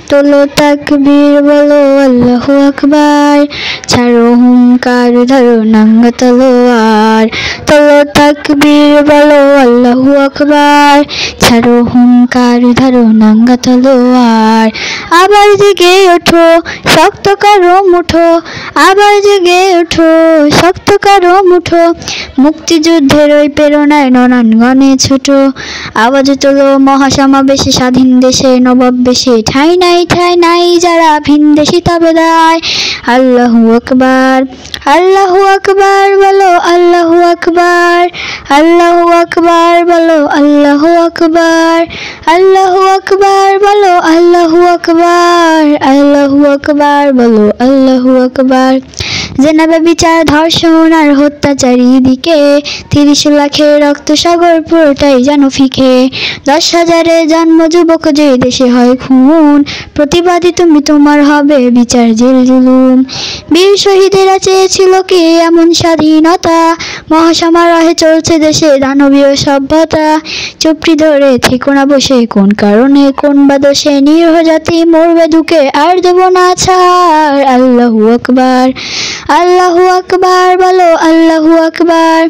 তোলো তাকবীর বলো আল্লাহু আকবার, ছাড়ো হুঙ্কার ধরো নাঙ্গা তলোয়ার। তোলো তাকবীর বলো আল্লাহু আকবার, ছাড়ো হুঙ্কার ধরো নাঙ্গা তলোয়ার। আবার জেগে ওঠো শক্ত করো মুঠো, আবার জেগে ওঠো শক্ত করো মুঠো, মুক্তিযুদ্ধের ওই প্রেরণায় নরানগণে ছোটো। আওয়াজ তোলো মহাসমাবেশে স্বাধীন দেশে নবাব বেশে, ঠাঁই নাই যারা ভিনদেশি তাবেদার। আল্লাহু আকবার, আল্লাহু আকবার বলো আল্লাহু আকবার, আল্লাহু আকবার বলো আল্লাহু আকবার, আল্লাহু আকবার বলো আল্লাহু আকবার, আল্লাহু আকবার বলো আল্লাহু আকবার। জেনাবে বিচার ধর্ষণ আর হত্যা চারিদিকে, ৩০ লাখের রক্ত সাগর পুরোটাই যেন ফিকে। ১০,০০০ জন্ম যুবক যে দেশে হয় খুন, প্রতিবাদী তুমি তোমার হবে বিচার জেল জুলুম। বীর শহীদেরা চেয়েছিল কি এমন স্বাধীনতা, মহাসমারোহে চলছে দেশে দানবীয় সভ্যতা। চুপটি ধরে থেকো না বসে, কোন কারণে কোন বা দোষে নিরীহ জাতি মরবে দুঃখে, আর দেব না ছাড়। আল্লাহু আকবার, আল্লাহু আকবার বলো আল্লাহু আকবার,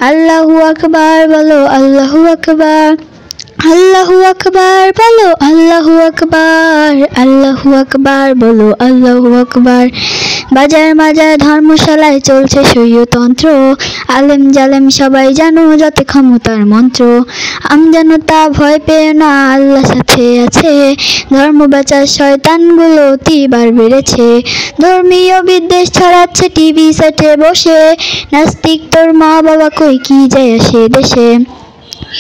আল্লাহু আকবার বলো আল্লাহু আকবার, আল্লাহু আকবার বলো আল্লাহু আকবার, আল্লাহু আকবার বলো আল্লাহু আকবার। বাজার মাজার ধর্মশালায় চলছে স্বৈরতন্ত্র, আলেম জালেম সবাই জানো যত ক্ষমতার মন্ত্র। আমজনতা ভয় পেয়ে না, আল্লাহ সাথে আছে, ধর্ম বাঁচার শয়তানগুলো অতিবার বেড়েছে। ধর্মীয় বিদ্বেষ ছড়াচ্ছে টিভি সেটে বসে, নাস্তিক তোর মা বাবা কই কি যায় আসে দেশে।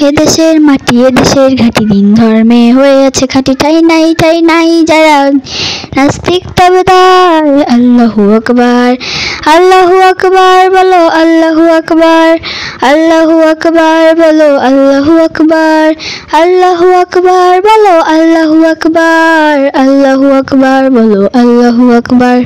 এদেশের মাটি এদেশের ঘাটি দিন ধর্মে হয়ে আছে খাঁটি, ঠাই নাই যারা নাস্তিক তাবেদার। আল্লাহু আকবার, আল্লাহু আকবার বলো আল্লাহু আকবার, আল্লাহু আকবার বলো আল্লাহু আকবার, আল্লাহু আকবার বলো আল্লাহু আকবার, আল্লাহু আকবার বলো আল্লাহু আকবার।